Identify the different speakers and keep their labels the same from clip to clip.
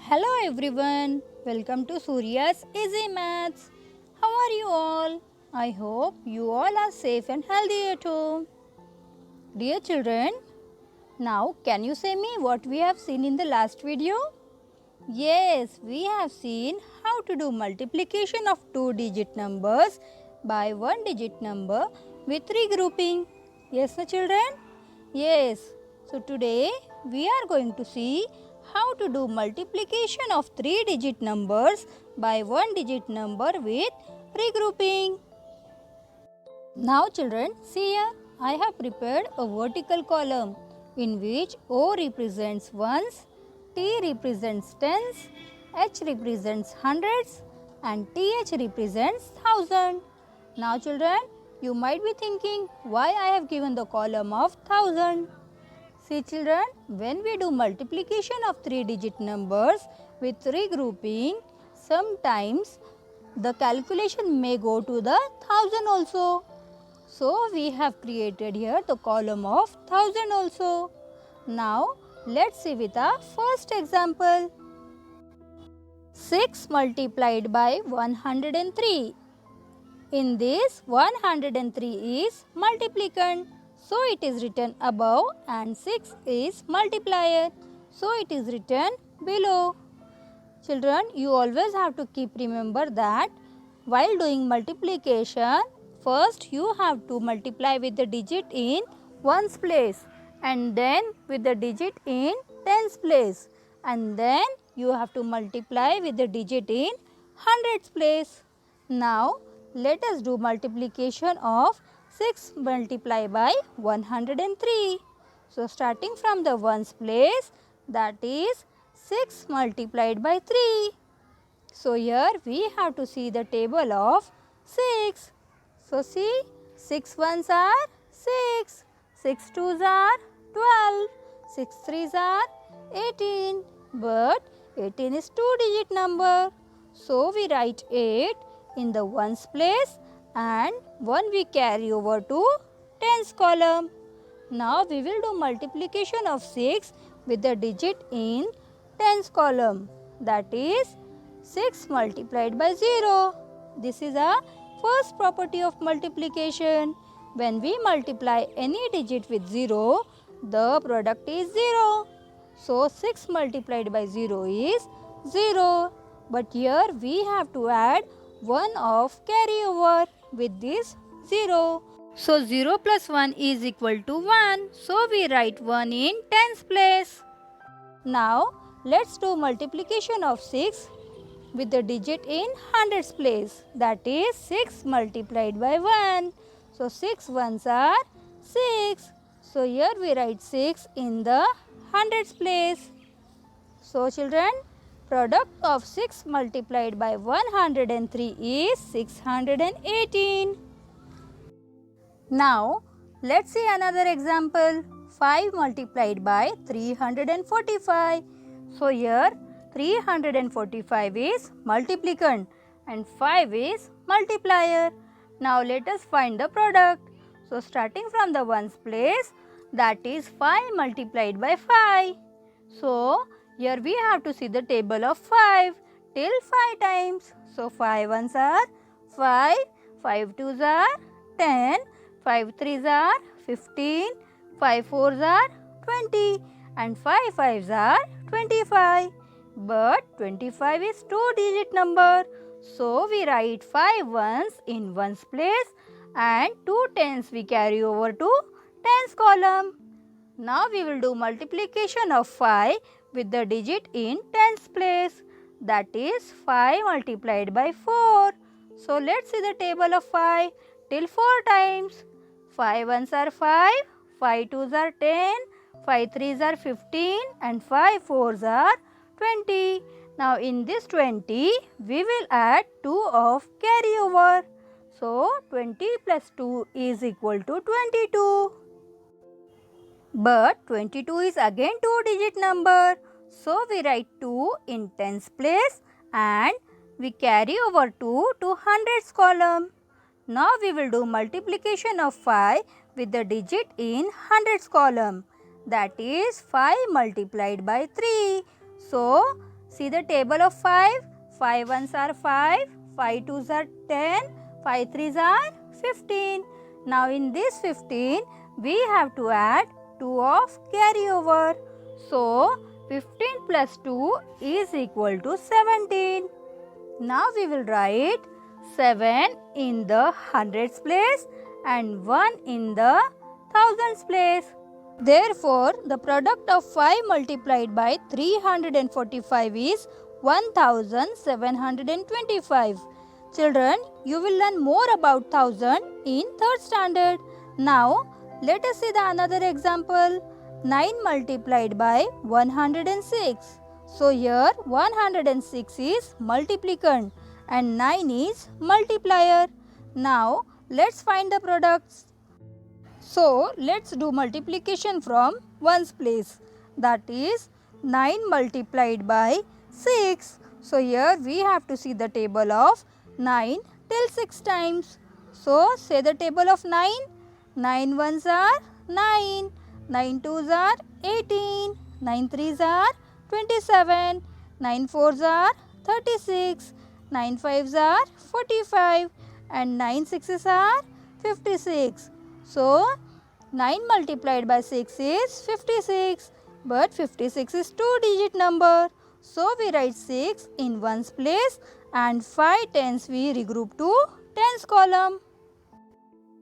Speaker 1: Hello everyone, welcome to Surya's Easy Maths. How are you all? I hope you all are safe and healthy at home. Dear children, now can you say me what we have seen in the last video? Yes, we have seen how to do multiplication of two-digit numbers by one-digit number with regrouping. Yes, no children? Yes. So today we are going to see how to do multiplication of three-digit numbers by one-digit number with regrouping. Now children, see here, I have prepared a vertical column in which O represents ones, T represents tens, H represents hundreds and TH represents thousand. Now children, you might be thinking why I have given the column of thousand. See children, when we do multiplication of three-digit numbers with regrouping, sometimes the calculation may go to the thousand also. So we have created here the column of thousand also. Now let's see with our first example. 6 multiplied by 103. In this 103 is multiplicand. So it is written above and 6 is multiplier. So it is written below. Children, you always have to keep remember that while doing multiplication, first you have to multiply with the digit in ones place and then with the digit in tens place and then you have to multiply with the digit in hundreds place. Now let us do multiplication of 6 multiplied by 103. So starting from the ones place, that is 6 multiplied by 3. So here we have to see the table of 6. So see, 6 ones are 6, 6 twos are 12, 6 threes are 18, but 18 is two-digit number. So we write 8 in the ones place and 1 we carry over to tens column. Now we will do multiplication of 6 with the digit in tens column, that is 6 multiplied by 0. This is a first property of multiplication. When we multiply any digit with 0, the product is 0. So 6 multiplied by 0 is 0. But here we have to add 1 of carryover with this 0. So 0 plus 1 is equal to 1. So we write 1 in tens place. Now let's do multiplication of 6 with the digit in hundreds place, that is 6 multiplied by 1. So 6 ones are 6. So here we write 6 in the hundreds place. So children, product of 6 multiplied by 103 is 618. Now let's see another example. 5 multiplied by 345. So here 345 is multiplicand and 5 is multiplier. Now let us find the product. So starting from the ones place, that is 5 multiplied by 5. So here we have to see the table of 5 till 5 times. So 5 ones are 5, 5 twos are 10, 5 threes are 15, 5 fours are 20 and 5 fives are 25. But 25 is two-digit number. So we write 5 ones in ones place and 2 tens we carry over to tens column. Now we will do multiplication of 5 with the digit in tens place. That is 5 multiplied by 4. So let's see the table of 5 till 4 times. 5 ones are 5, 5 twos are 10, 5 threes are 15 and 5 fours are 20. Now in this 20, we will add 2 of carryover. So 20 plus 2 is equal to 22. But 22 is again two-digit number. So we write 2 in tens place and we carry over 2 to hundreds column. Now we will do multiplication of 5 with the digit in hundreds column. That is 5 multiplied by 3. So See the table of 5. 5 ones are 5, 5 twos are 10, 5 threes are 15. Now in this 15, we have to add 2 of carryover. So 15 plus 2 is equal to 17. Now we will write 7 in the hundreds place and 1 in the thousands place. Therefore, the product of 5 multiplied by 345 is 1725. Children, you will learn more about 1000 in 3rd standard. Now, let us see the another example. 9 multiplied by 106. So, here 106 is multiplicand and 9 is multiplier. Now, let's find the products. So, let's do multiplication from ones place. That is 9 multiplied by 6. So, here we have to see the table of 9 till 6 times. So, say the table of 9. 9 ones are 9. 9 twos are 18. 9 threes are 27. 9 fours are 36. 9 fives are 45. And 9 sixes are 56. So, 9 multiplied by 6 is 56. But 56 is 2-digit number. So, we write 6 in ones place and 5 tens we regroup to tens column.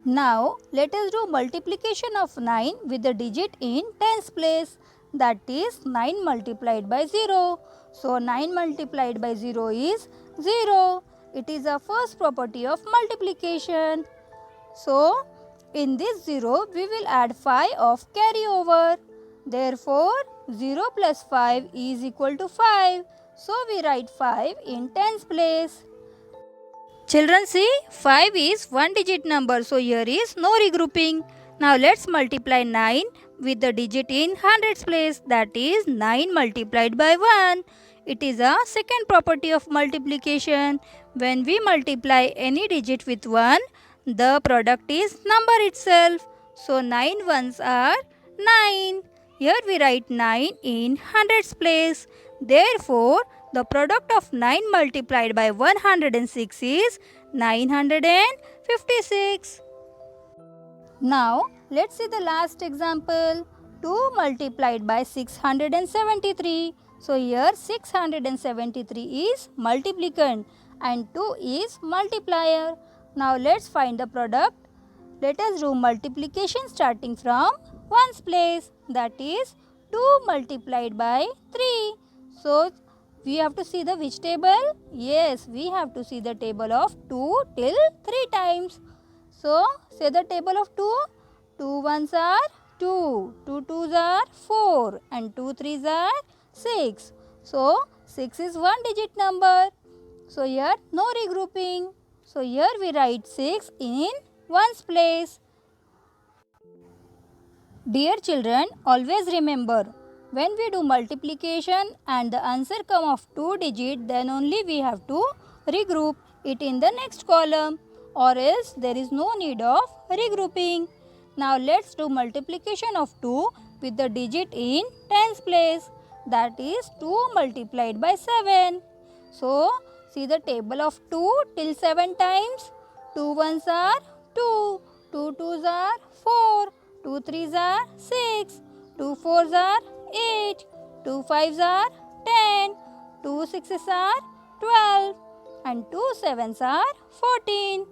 Speaker 1: Now, let us do multiplication of 9 with the digit in tens place. That is 9 multiplied by 0. So, 9 multiplied by 0 is 0. It is a first property of multiplication. So, in this 0, we will add 5 of carryover. Therefore, 0 plus 5 is equal to 5. So, we write 5 in tens place. Children, see, 5 is 1-digit number. So, here is no regrouping. Now, let's multiply 9 with the digit in hundreds place. That is 9 multiplied by 1. It is a second property of multiplication. When we multiply any digit with 1, the product is number itself. So, 9 ones are 9. Here we write 9 in hundreds place. Therefore, the product of 9 multiplied by 106 is 956. Now, let's see the last example. 2 multiplied by 673. So, here 673 is multiplicand and 2 is multiplier. Now, let's find the product. Let us do multiplication starting from ones place. That is 2 multiplied by 3. So, we have to see the which table? Yes, we have to see the table of 2 till 3 times. So, say the table of 2. 2 ones are 2, 2 twos are 4 and 2 threes are 6. So, 6 is 1-digit number. So, here no regrouping. So, here we write 6 in ones place. Dear children, always remember, when we do multiplication and the answer come of 2 digit, then only we have to regroup it in the next column, or else there is no need of regrouping. Now let's do multiplication of 2 with the digit in tens place. That is 2 multiplied by 7. So, see the table of 2 till 7 times. 2 ones are 2, 2 twos are 4, 2 threes are 6, 2 fours are 8, 2 fives are 10, 2 sixes are 12 and 2 sevens are 14.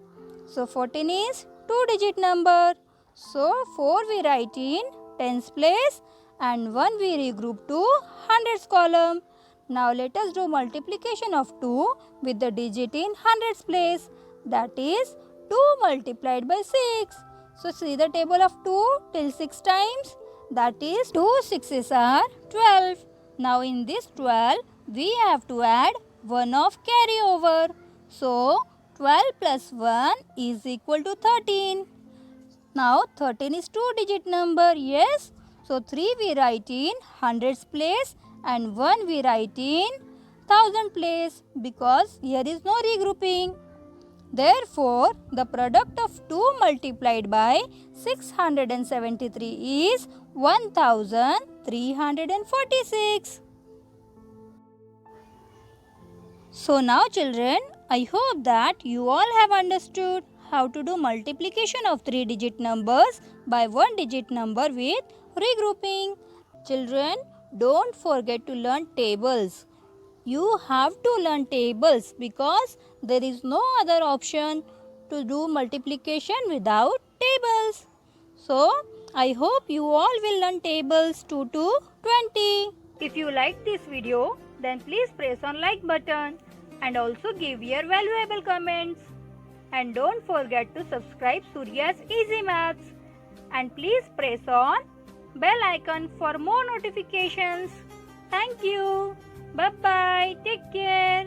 Speaker 1: So, 14 is 2-digit number. So, 4 we write in tens place and 1 we regroup to hundreds column. Now, let us do multiplication of 2 with the digit in hundreds place. That is 2 multiplied by 6. So, see the table of 2 till 6 times. That is 2 sixes are 12. Now, in this 12, we have to add 1 of carryover. So, 12 plus 1 is equal to 13. Now, 13 is 2-digit number, yes. So, 3 we write in hundreds place and 1 we write in thousand place because here is no regrouping. Therefore, the product of 2 multiplied by 673 is 1346. So now children, I hope that you all have understood how to do multiplication of 3-digit numbers by 1-digit number with regrouping. Children, don't forget to learn tables. You have to learn tables because there is no other option to do multiplication without tables. So, I hope you all will learn tables 2 to 20. If you like this video, then please press on like button and also give your valuable comments. And don't forget to subscribe Surya's Easy Maths. And please press on bell icon for more notifications. Thank you. Bye bye. Take care.